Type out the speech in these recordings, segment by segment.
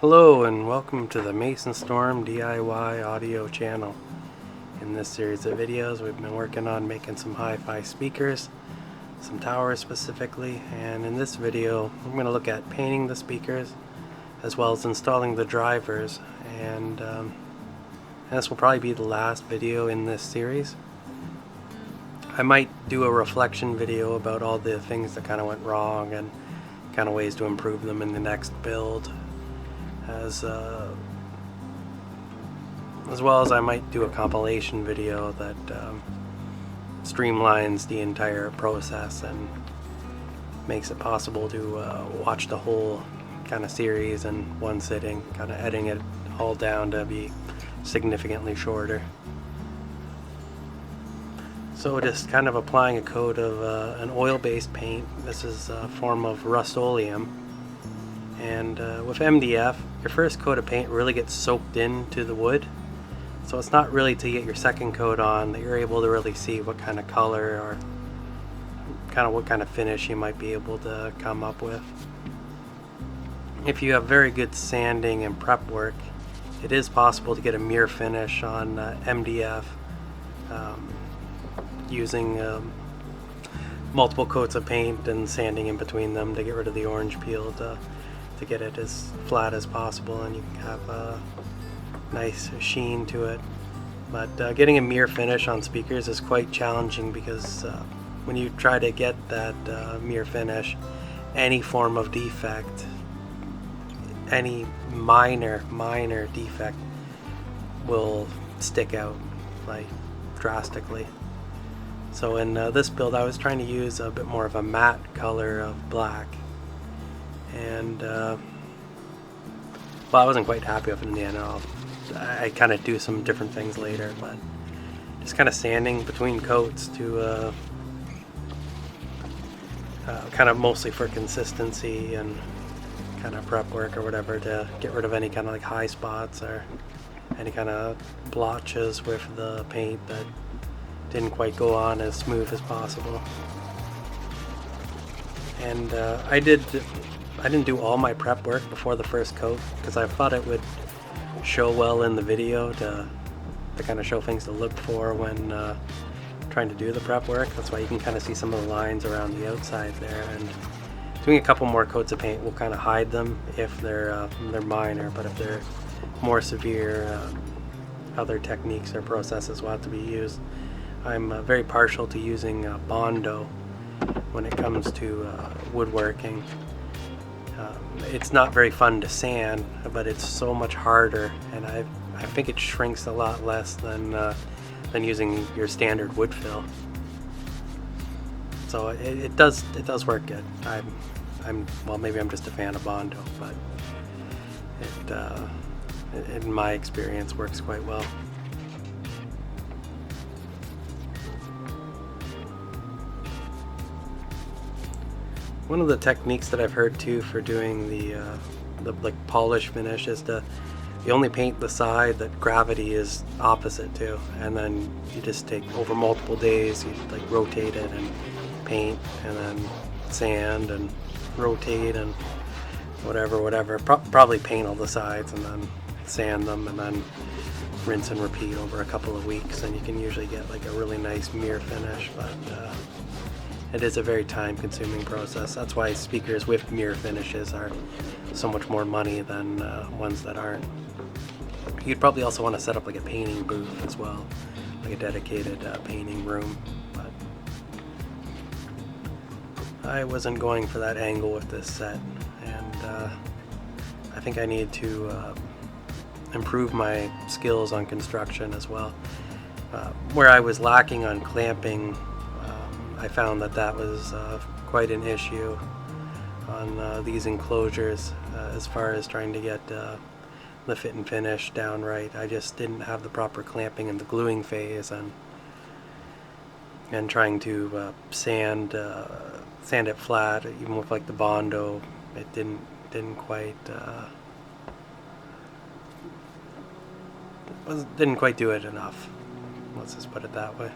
Hello and welcome to the Mason Storm DIY audio channel. In this series of videos we've been working on making some hi-fi speakers, some towers specifically, and in this video I'm going to look at painting the speakers as well as installing the drivers, and this will probably be the last video in this series. I might do a reflection video about all the things that kind of went wrong and kind of ways to improve them in the next build. As well as I might do a compilation video that streamlines the entire process and makes it possible to watch the whole kind of series in one sitting, kind of editing it all down to be significantly shorter. So just kind of applying a coat of an oil-based paint. This is a form of Rust-Oleum. And with MDF, your first coat of paint really gets soaked into the wood, so it's not really till you get your second coat on that you're able to really see what kind of color or kind of what kind of finish you might be able to come up with. If you have very good sanding and prep work, it is possible to get a mirror finish on MDF using multiple coats of paint and sanding in between them to get rid of the orange peel to get it as flat as possible, and you can have a nice sheen to it. But getting a mirror finish on speakers is quite challenging because when you try to get that mirror finish, any form of defect, any minor defect will stick out like drastically. So in this build I was trying to use a bit more of a matte color of black, and well, I wasn't quite happy with it in the end. I kind of do some different things later, but just kind of sanding between coats to kind of mostly for consistency and kind of prep work or whatever, to get rid of any kind of like high spots or any kind of blotches with the paint that didn't quite go on as smooth as possible. And I didn't do all my prep work before the first coat because I thought it would show well in the video to kind of show things to look for when trying to do the prep work. That's why you can kind of see some of the lines around the outside there, and doing a couple more coats of paint will kind of hide them if they're minor, but if they're more severe, other techniques or processes will have to be used. I'm very partial to using Bondo when it comes to woodworking. It's not very fun to sand, but it's so much harder, and I think it shrinks a lot less than using your standard wood fill. So it does work good. Well, maybe I'm just a fan of Bondo, but it in my experience works quite well. One of the techniques that I've heard too for doing the like polish finish is you only paint the side that gravity is opposite to, and then you just take over multiple days, you like rotate it and paint and then sand and rotate and whatever. Probably paint all the sides and then sand them and then rinse and repeat over a couple of weeks, and you can usually get like a really nice mirror finish. But it is a very time-consuming process. That's why speakers with mirror finishes are so much more money than ones that aren't. You'd probably also want to set up like a painting booth as well, like a dedicated painting room. But I wasn't going for that angle with this set, and I think I need to improve my skills on construction as well. Where I was lacking on clamping, I found that was quite an issue on these enclosures as far as trying to get the fit and finish down right. I just didn't have the proper clamping in the gluing phase, and trying to sand it flat, even with like the Bondo, it didn't quite do it enough. Let's just put it that way.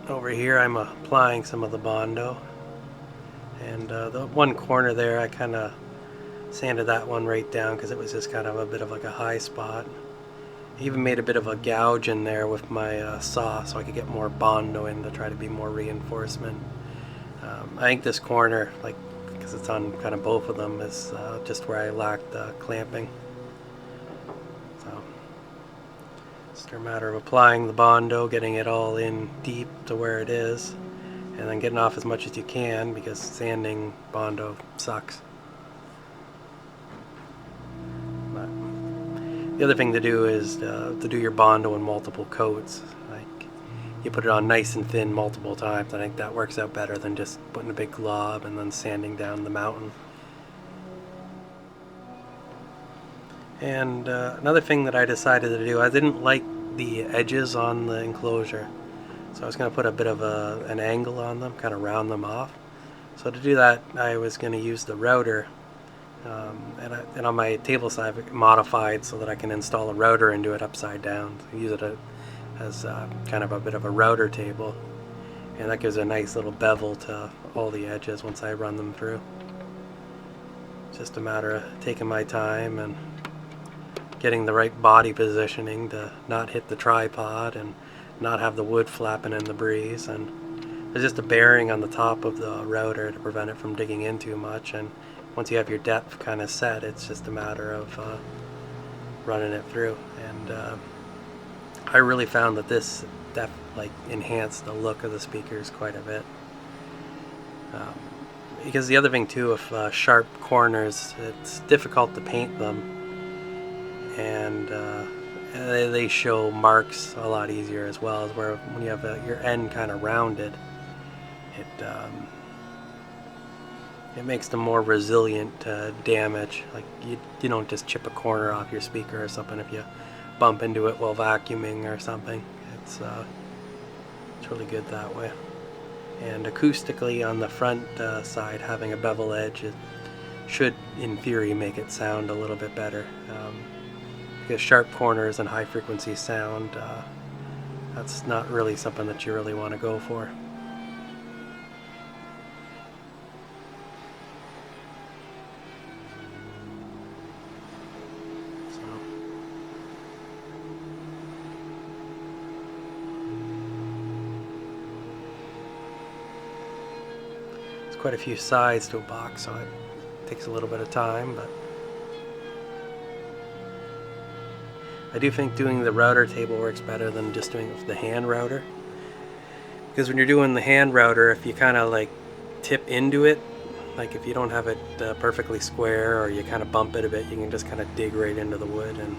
Over here I'm applying some of the Bondo, and the one corner there I kind of Sanded that one right down because it was just kind of a bit of like a high spot. I even made a bit of a gouge in there with my saw so I could get more Bondo in to try to be more reinforcement. I think this corner, like, because it's on kind of both of them, is just where I lacked clamping. So it's just a matter of applying the Bondo, getting it all in deep to where it is, and then getting off as much as you can, because sanding Bondo sucks. But the other thing to do is to do your Bondo in multiple coats. You put it on nice and thin multiple times. I think that works out better than just putting a big glob and then sanding down the mountain. And another thing that I decided to do, I didn't like the edges on the enclosure, so I was going to put a bit of an angle on them, kind of round them off. So to do that, I was going to use the router, and on my table side I've modified so that I can install a router and do it upside down. So use it as kind of a bit of a router table, and that gives a nice little bevel to all the edges once I run them through. It's just a matter of taking my time and getting the right body positioning to not hit the tripod and not have the wood flapping in the breeze. And there's just a bearing on the top of the router to prevent it from digging in too much, and once you have your depth kind of set, it's just a matter of running it through. And I really found that this enhanced the look of the speakers quite a bit. Because the other thing too, with sharp corners, it's difficult to paint them, and they show marks a lot easier as well, as where when you have your end kind of rounded, it makes them more resilient to damage. Like you don't just chip a corner off your speaker or something if you bump into it while vacuuming or something. It's really good that way. And acoustically on the front side, having a bevel edge, it should in theory make it sound a little bit better, because sharp corners and high frequency sound, that's not really something that you really want to go for. Quite a few sides to a box, so it takes a little bit of time, but I do think doing the router table works better than just doing it with the hand router, because when you're doing the hand router, if you kind of like tip into it, like if you don't have it perfectly square, or you kind of bump it a bit, you can just kind of dig right into the wood, and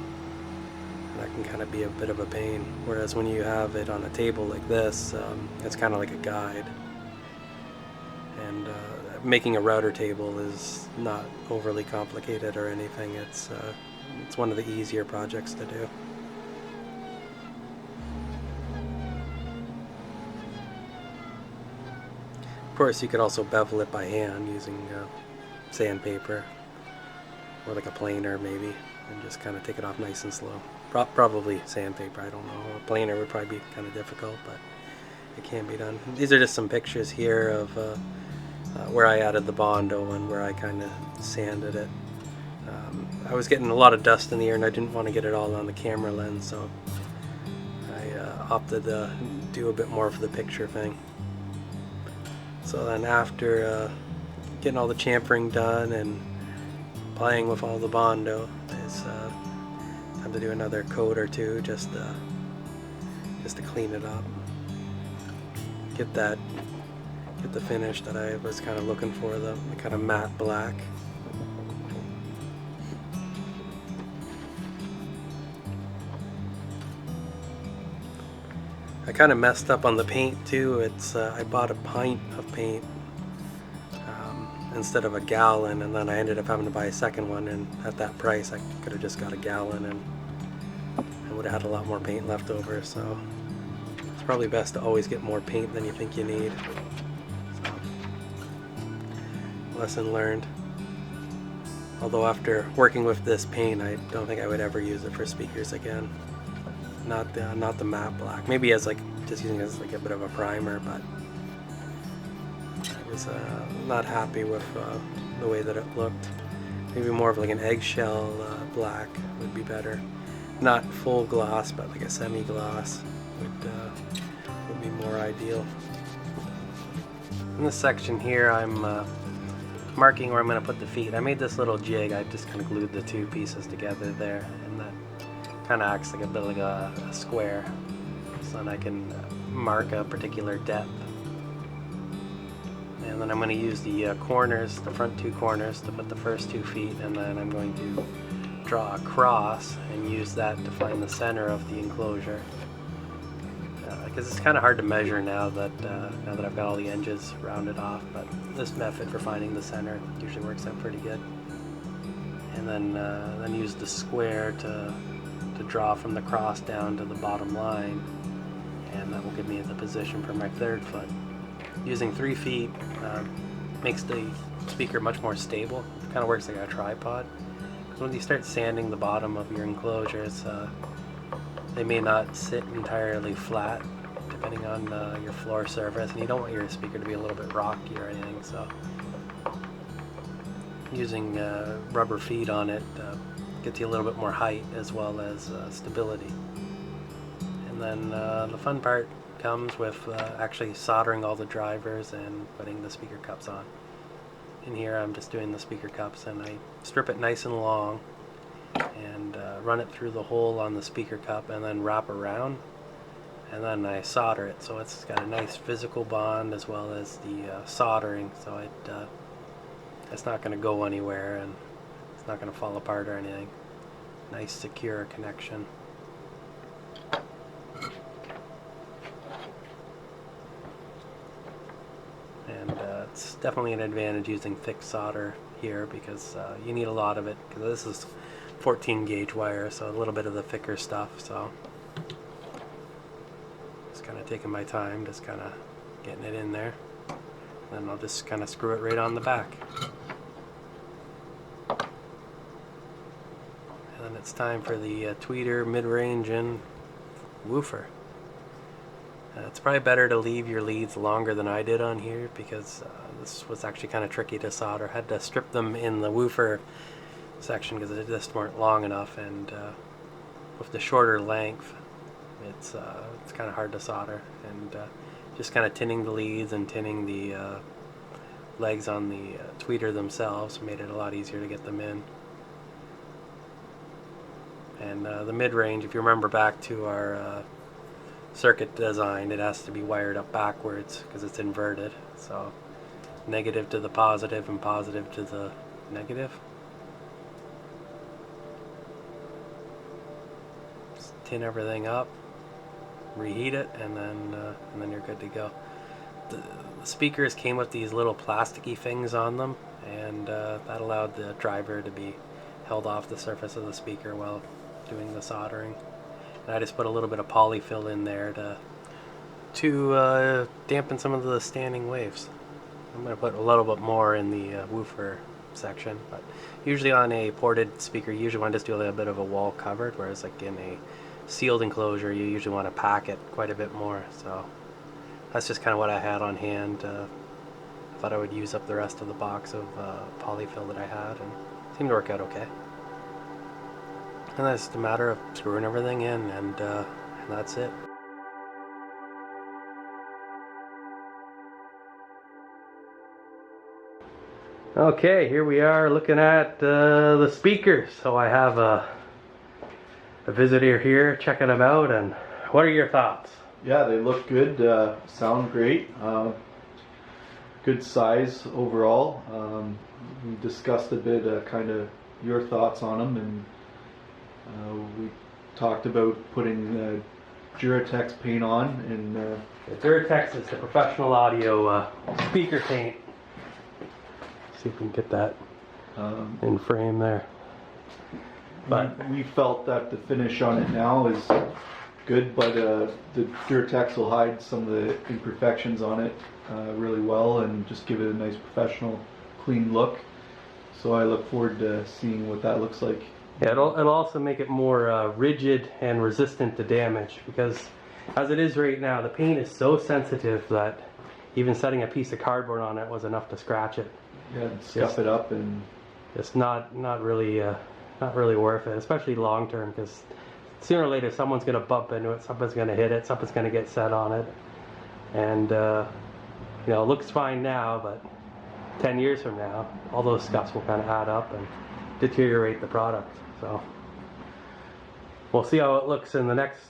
that can kind of be a bit of a pain. Whereas when you have it on a table like this, it's kind of like a guide. And making a router table is not overly complicated or anything. It's one of the easier projects to do. Of course, you could also bevel it by hand using sandpaper or like a planer maybe, and just kind of take it off nice and slow. Probably sandpaper, I don't know. A planer would probably be kind of difficult, but it can be done. These are just some pictures here of where I added the Bondo and where I kind of sanded it. I was getting a lot of dust in the air, and I didn't want to get it all on the camera lens, so I opted to do a bit more for the picture thing. So then after getting all the chamfering done and playing with all the Bondo, it's time to do another coat or two just to clean it up, get the finish that I was kind of looking for, the kind of matte black. I kind of messed up on the paint too. It's I bought a pint of paint instead of a gallon, and then I ended up having to buy a second one, and at that price I could have just got a gallon and I would have had a lot more paint left over. So it's probably best to always get more paint than you think you need. So, lesson learned. Although after working with this paint, I don't think I would ever use it for speakers again. Not the matte black. Maybe as like just using it as like a bit of a primer, but I was not happy with the way that it looked. Maybe more of like an eggshell black would be better. Not full gloss, but like a semi-gloss would be more ideal. In this section here, I'm marking where I'm going to put the feet. I made this little jig. I just kind of glued the two pieces together there, and that kind of acts like a bit like a square, so then I can mark a particular depth. And then I'm going to use the corners, the front two corners, to put the first 2 feet, and then I'm going to draw a cross and use that to find the center of the enclosure. Because it's kind of hard to measure now that I've got all the edges rounded off, but this method for finding the center usually works out pretty good. And then use the square to draw from the cross down to the bottom line, and that will give me the position for my 3rd foot. Using 3 feet makes the speaker much more stable. It kind of works like a tripod. Because when you start sanding the bottom of your enclosures, they may not sit entirely flat depending on your floor surface, and you don't want your speaker to be a little bit rocky or anything, so using rubber feet on it gets you a little bit more height as well as stability. And then the fun part comes with actually soldering all the drivers and putting the speaker cups on. In here I'm just doing the speaker cups, and I strip it nice and long and run it through the hole on the speaker cup and then wrap around, and then I solder it so it's got a nice physical bond as well as the soldering, so it's not going to go anywhere and it's not going to fall apart or anything. Nice secure connection. And it's definitely an advantage using thick solder here, because you need a lot of it, because this is 14 gauge wire, so a little bit of the thicker stuff, so just kind of taking my time, just kind of getting it in there, and then I'll just kind of screw it right on the back. And then it's time for the tweeter, mid-range, and woofer. It's probably better to leave your leads longer than I did on here, because this was actually kind of tricky to solder. I had to strip them in the woofer section because they just weren't long enough, and with the shorter length it's kind of hard to solder, and just kind of tinning the leads and tinning the legs on the tweeter themselves made it a lot easier to get them in. And the mid-range, if you remember back to our circuit design, it has to be wired up backwards because it's inverted, so negative to the positive and positive to the negative. Just tin everything up, reheat it, and then you're good to go. The speakers came with these little plasticky things on them, and that allowed the driver to be held off the surface of the speaker while doing the soldering. And I just put a little bit of polyfill in there to dampen some of the standing waves. I'm going to put a little bit more in the woofer section, but usually on a ported speaker you usually want to just do a little bit of a wall covered, whereas like in a sealed enclosure you usually want to pack it quite a bit more. So that's just kind of what I had on hand. I thought I would use up the rest of the box of polyfill that I had, and it seemed to work out okay. And that's just a matter of screwing everything in, and that's it. Okay, here we are looking at the speakers. So I have a visitor here checking them out, and what are your thoughts? Yeah, they look good, sound great, good size overall. We discussed a bit kind of your thoughts on them, and we talked about putting Duratex paint on, and Duratex is the professional audio speaker paint. See if we can get that in frame there. But we felt that the finish on it now is good, but the Duratex will hide some of the imperfections on it really well and just give it a nice professional, clean look. So I look forward to seeing what that looks like. Yeah, it'll also make it more rigid and resistant to damage, because as it is right now, the paint is so sensitive that even setting a piece of cardboard on it was enough to scratch it. Yeah, scuff it up and just not really worth it, especially long term, because sooner or later someone's going to bump into it, something's going to hit it, something's going to get set on it, and you know, it looks fine now, but 10 years from now, all those scuffs will kind of add up and deteriorate the product. So we'll see how it looks in the next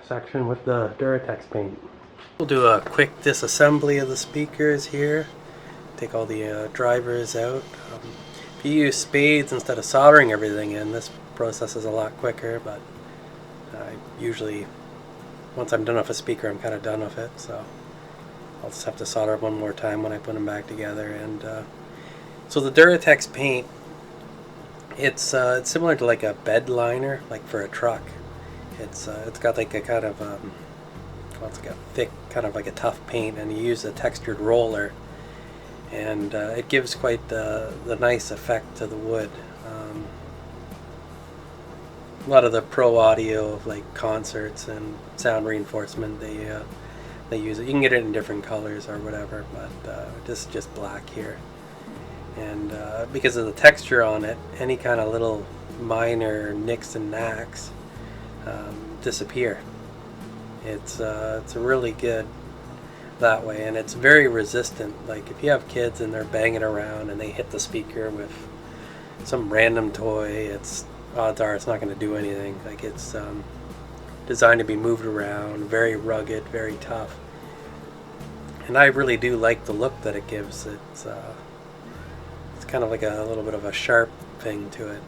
section with the Duratex paint. We'll do a quick disassembly of the speakers here. Take all the drivers out. If you use spades instead of soldering everything in, this process is a lot quicker, but usually once I'm done with a speaker, I'm kind of done with it, so I'll just have to solder one more time when I put them back together. And so the Duratex paint, it's similar to like a bed liner, like for a truck. It's got like a kind of well, it's got thick, kind of like a tough paint, and you use a textured roller, and it gives quite the nice effect to the wood. A lot of the pro audio, like concerts and sound reinforcement, they use it. You can get it in different colors or whatever, but just black here. And because of the texture on it, any kind of little minor nicks and knacks disappear. It's really good that way, and it's very resistant. Like if you have kids and they're banging around and they hit the speaker with some random toy, odds are it's not going to do anything. Like it's designed to be moved around, very rugged, very tough. And I really do like the look that it gives. It's kind of like a little bit of a sharp thing to it.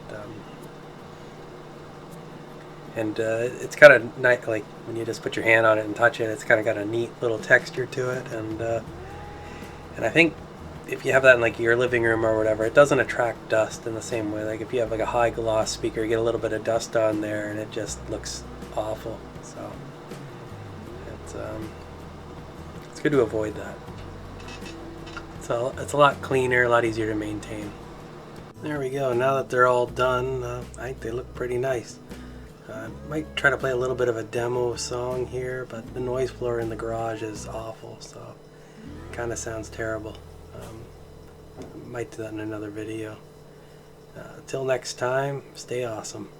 And it's kind of nice, like when you just put your hand on it and touch it, it's kind of got a neat little texture to it. And I think if you have that in like your living room or whatever, it doesn't attract dust in the same way. Like if you have like a high gloss speaker, you get a little bit of dust on there and it just looks awful. So it's good to avoid that. So it's a lot cleaner, a lot easier to maintain. There we go. Now that they're all done, I think they look pretty nice. I might try to play a little bit of a demo song here, but the noise floor in the garage is awful, so it kind of sounds terrible. Might do that in another video. Till next time, stay awesome.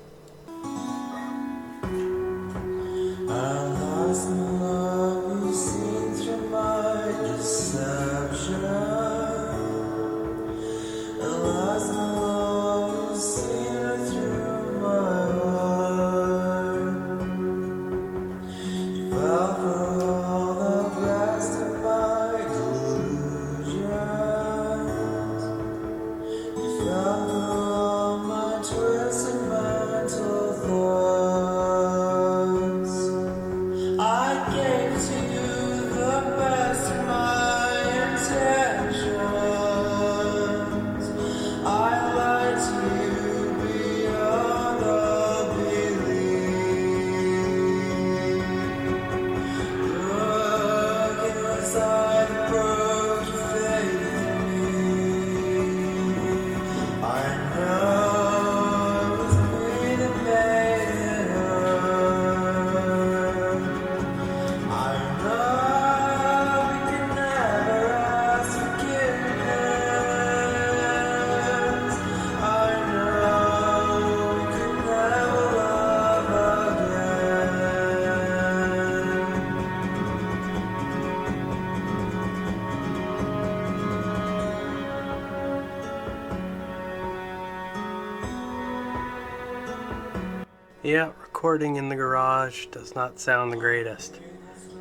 Yeah, recording in the garage does not sound the greatest,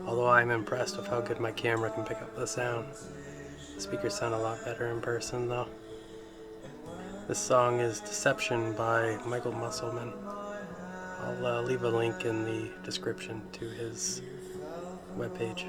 although I'm impressed with how good my camera can pick up the sound. The speakers sound a lot better in person though. This song is Deception by Michael Musselman. I'll leave a link in the description to his webpage.